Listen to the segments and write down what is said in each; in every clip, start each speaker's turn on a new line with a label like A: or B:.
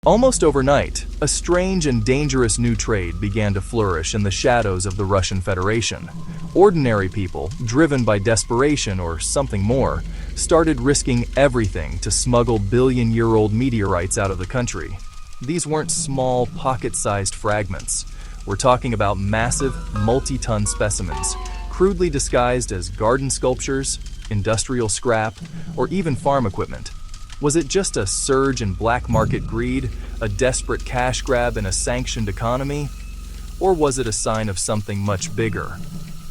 A: Almost overnight, a strange and dangerous new trade began to flourish in the shadows of the Russian Federation. Ordinary people, driven by desperation or something more, started risking everything to smuggle billion-year-old meteorites out of the country. These weren't small, pocket-sized fragments. We're talking about massive, multi-ton specimens, crudely disguised as garden sculptures, industrial scrap, or even farm equipment. Was it just a surge in black market greed, a desperate cash grab in a sanctioned economy? Or was it a sign of something much bigger?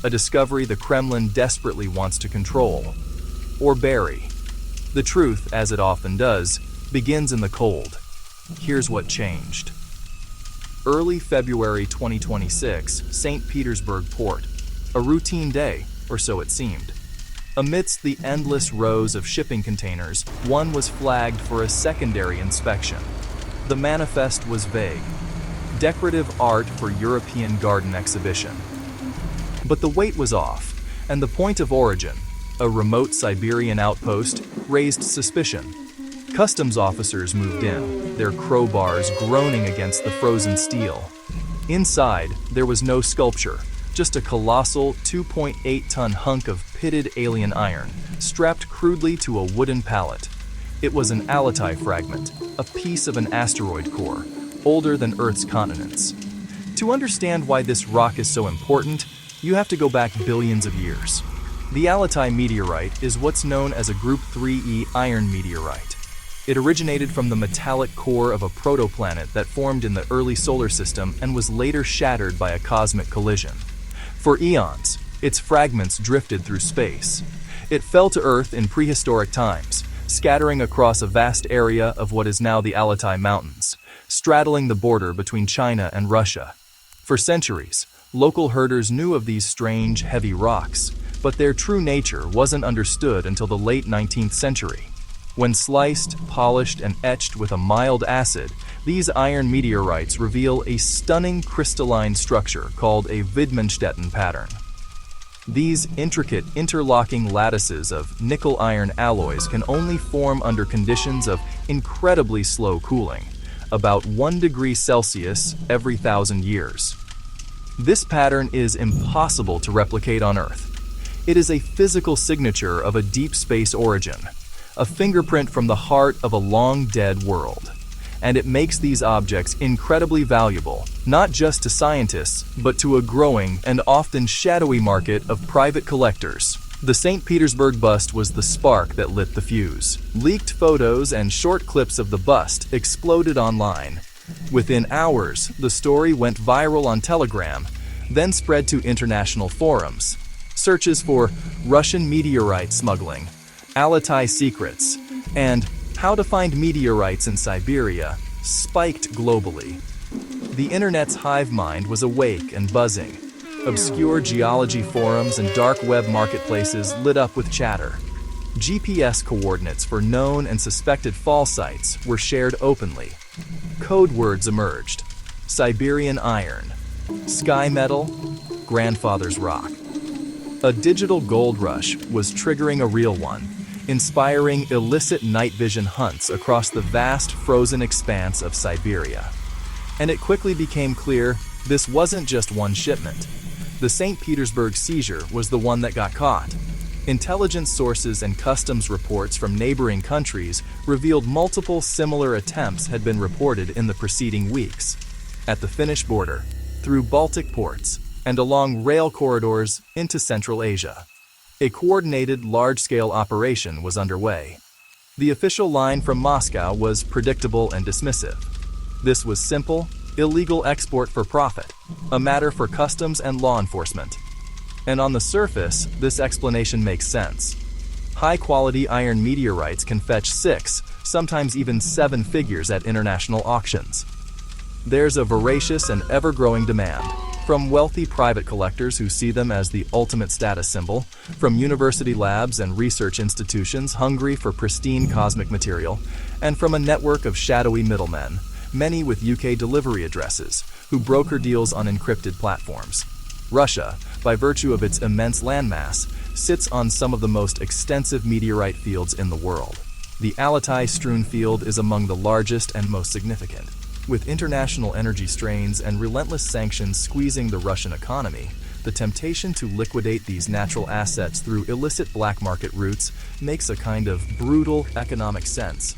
A: A discovery the Kremlin desperately wants to control or bury? The truth, as it often does, begins in the cold. Here's what changed. Early February 2026, St. Petersburg port. A routine day, or so it seemed. Amidst the endless rows of shipping containers, one was flagged for a secondary inspection. The manifest was vague: decorative art for European garden exhibition. But the weight was off, and the point of origin, a remote Siberian outpost, raised suspicion. Customs officers moved in, their crowbars groaning against the frozen steel. Inside, there was no sculpture, just a colossal 2.8-ton hunk of pitted alien iron, strapped crudely to a wooden pallet. It was an Altai fragment, a piece of an asteroid core, older than Earth's continents. To understand why this rock is so important, you have to go back billions of years. The Altai meteorite is what's known as a Group 3e iron meteorite. It originated from the metallic core of a protoplanet that formed in the early solar system and was later shattered by a cosmic collision. For eons, its fragments drifted through space. It fell to Earth in prehistoric times, scattering across a vast area of what is now the Altai Mountains, straddling the border between China and Russia. For centuries, local herders knew of these strange, heavy rocks, but their true nature wasn't understood until the late 19th century. When sliced, polished, and etched with a mild acid, these iron meteorites reveal a stunning crystalline structure called a Widmanstätten pattern. These intricate interlocking lattices of nickel-iron alloys can only form under conditions of incredibly slow cooling, about 1 degree Celsius every 1,000 years. This pattern is impossible to replicate on Earth. It is a physical signature of a deep space origin, a fingerprint from the heart of a long-dead world. And it makes these objects incredibly valuable, not just to scientists, but to a growing and often shadowy market of private collectors. The St. Petersburg bust was the spark that lit the fuse. Leaked photos and short clips of the bust exploded online. Within hours, the story went viral on Telegram, then spread to international forums. Searches for Russian meteorite smuggling, Altai secrets, and how to find meteorites in Siberia spiked globally. The internet's hive mind was awake and buzzing. Obscure geology forums and dark web marketplaces lit up with chatter. GPS coordinates for known and suspected fall sites were shared openly. Code words emerged: Siberian iron, sky metal, grandfather's rock. A digital gold rush was triggering a real one, inspiring illicit night vision hunts across the vast frozen expanse of Siberia. And it quickly became clear this wasn't just one shipment. The St. Petersburg seizure was the one that got caught. Intelligence sources and customs reports from neighboring countries revealed multiple similar attempts had been reported in the preceding weeks. At the Finnish border, through Baltic ports, and along rail corridors into Central Asia. A coordinated, large-scale operation was underway. The official line from Moscow was predictable and dismissive. This was simple, illegal export for profit, a matter for customs and law enforcement. And on the surface, this explanation makes sense. High-quality iron meteorites can fetch 6, sometimes even 7 figures at international auctions. There's a voracious and ever-growing demand, from wealthy private collectors who see them as the ultimate status symbol, from university labs and research institutions hungry for pristine cosmic material, and from a network of shadowy middlemen, many with UK delivery addresses, who broker deals on encrypted platforms. Russia, by virtue of its immense landmass, sits on some of the most extensive meteorite fields in the world. The Altai-strewn field is among the largest and most significant. With international energy strains and relentless sanctions squeezing the Russian economy, the temptation to liquidate these natural assets through illicit black market routes makes a kind of brutal economic sense.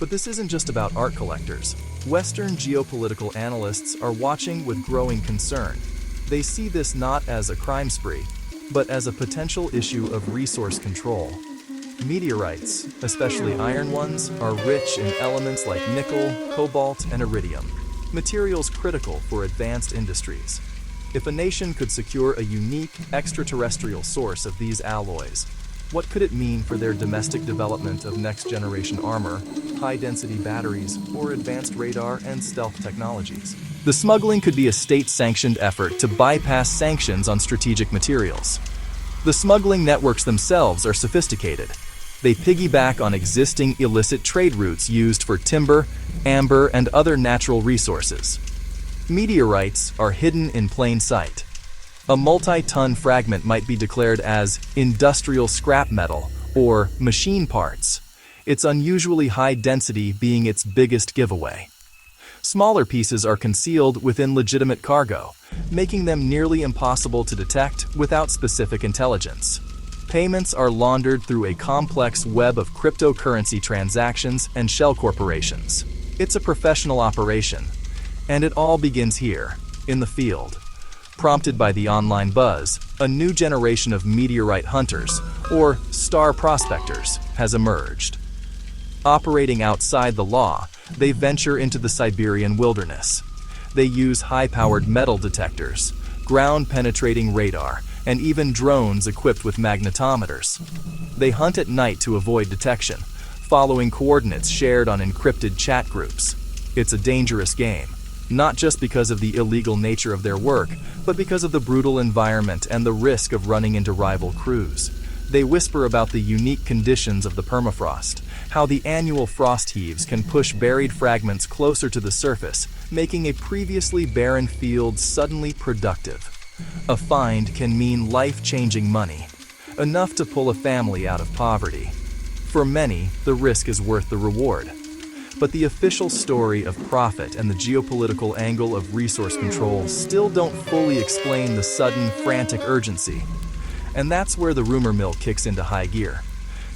A: But this isn't just about art collectors. Western geopolitical analysts are watching with growing concern. They see this not as a crime spree, but as a potential issue of resource control. Meteorites, especially iron ones, are rich in elements like nickel, cobalt, and iridium, materials critical for advanced industries. If a nation could secure a unique extraterrestrial source of these alloys, what could it mean for their domestic development of next-generation armor, high-density batteries, or advanced radar and stealth technologies? The smuggling could be a state-sanctioned effort to bypass sanctions on strategic materials. The smuggling networks themselves are sophisticated. They piggyback on existing illicit trade routes used for timber, amber, and other natural resources. Meteorites are hidden in plain sight. A multi-ton fragment might be declared as industrial scrap metal or machine parts, its unusually high density being its biggest giveaway. Smaller pieces are concealed within legitimate cargo, making them nearly impossible to detect without specific intelligence. Payments are laundered through a complex web of cryptocurrency transactions and shell corporations. It's a professional operation, and it all begins here, in the field. Prompted by the online buzz, a new generation of meteorite hunters, or star prospectors, has emerged. Operating outside the law, they venture into the Siberian wilderness. They use high-powered metal detectors, ground-penetrating radar, and even drones equipped with magnetometers. They hunt at night to avoid detection, following coordinates shared on encrypted chat groups. It's a dangerous game, not just because of the illegal nature of their work, but because of the brutal environment and the risk of running into rival crews. They whisper about the unique conditions of the permafrost, how the annual frost heaves can push buried fragments closer to the surface, making a previously barren field suddenly productive. A find can mean life-changing money, enough to pull a family out of poverty. For many, the risk is worth the reward. But the official story of profit and the geopolitical angle of resource control still don't fully explain the sudden, frantic urgency. And that's where the rumor mill kicks into high gear.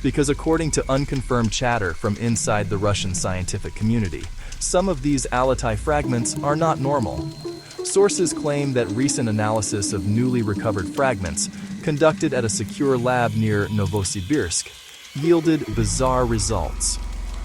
A: Because according to unconfirmed chatter from inside the Russian scientific community, some of these Altai fragments are not normal. Sources claim that recent analysis of newly recovered fragments, conducted at a secure lab near Novosibirsk, yielded bizarre results.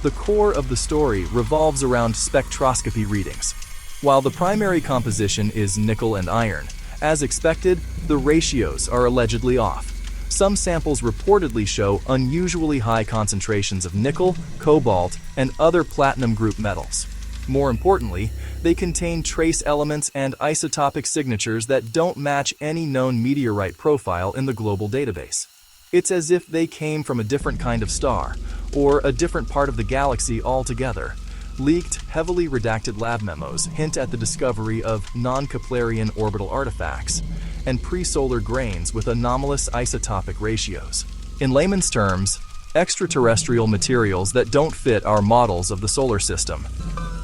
A: The core of the story revolves around spectroscopy readings. While the primary composition is nickel and iron, as expected, the ratios are allegedly off. Some samples reportedly show unusually high concentrations of nickel, cobalt, and other platinum group metals. More importantly, they contain trace elements and isotopic signatures that don't match any known meteorite profile in the global database. It's as if they came from a different kind of star, or a different part of the galaxy altogether. Leaked, heavily redacted lab memos hint at the discovery of non-Keplerian orbital artifacts and pre-solar grains with anomalous isotopic ratios. In layman's terms, extraterrestrial materials that don't fit our models of the solar system.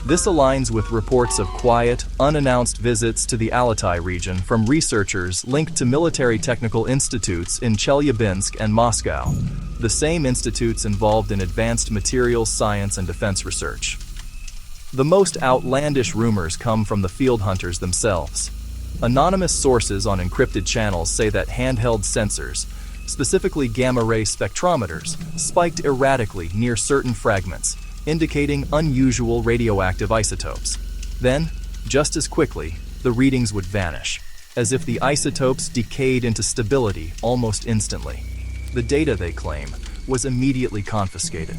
A: This aligns with reports of quiet, unannounced visits to the Altai region from researchers linked to military technical institutes in Chelyabinsk and Moscow, the same institutes involved in advanced materials science and defense research. The most outlandish rumors come from the field hunters themselves. Anonymous sources on encrypted channels say that handheld sensors, specifically gamma-ray spectrometers, spiked erratically near certain fragments, indicating unusual radioactive isotopes. Then, just as quickly, the readings would vanish, as if the isotopes decayed into stability almost instantly. The data, they claim, was immediately confiscated.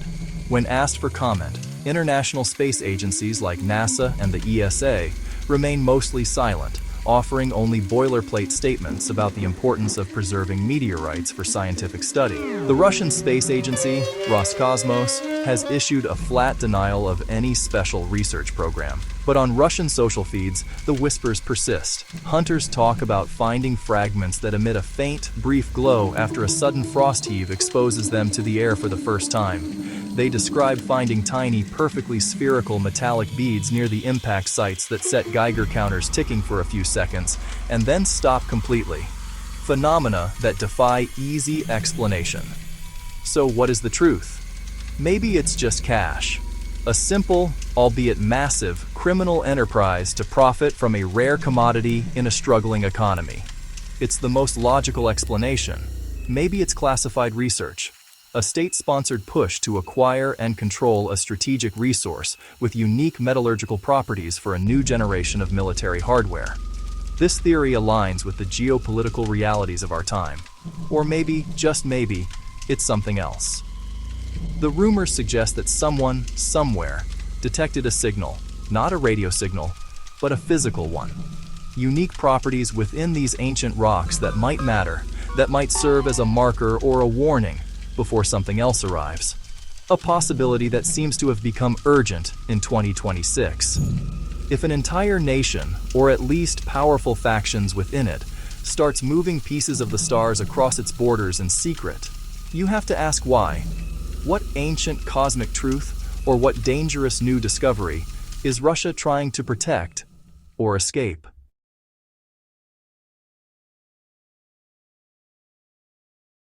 A: When asked for comment, international space agencies like NASA and the ESA remain mostly silent, offering only boilerplate statements about the importance of preserving meteorites for scientific study. The Russian space agency, Roscosmos, has issued a flat denial of any special research program, But on Russian social feeds, the whispers persist. Hunters talk about finding fragments that emit a faint, brief glow after a sudden frost heave exposes them to the air for the first time. They describe finding tiny, perfectly spherical metallic beads near the impact sites that set Geiger counters ticking for a few seconds, and then stop completely. Phenomena that defy easy explanation. So what is the truth? Maybe it's just cash. A simple, albeit massive, criminal enterprise to profit from a rare commodity in a struggling economy. It's the most logical explanation. Maybe it's classified research, a state-sponsored push to acquire and control a strategic resource with unique metallurgical properties for a new generation of military hardware. This theory aligns with the geopolitical realities of our time. Or maybe, just maybe, it's something else. The rumors suggest that someone, somewhere, detected a signal, not a radio signal, but a physical one. Unique properties within these ancient rocks that might matter, that might serve as a marker or a warning before something else arrives. A possibility that seems to have become urgent in 2026. If an entire nation, or at least powerful factions within it, starts moving pieces of the stars across its borders in secret, you have to ask why. What ancient cosmic truth, or what dangerous new discovery, is Russia trying to protect or escape?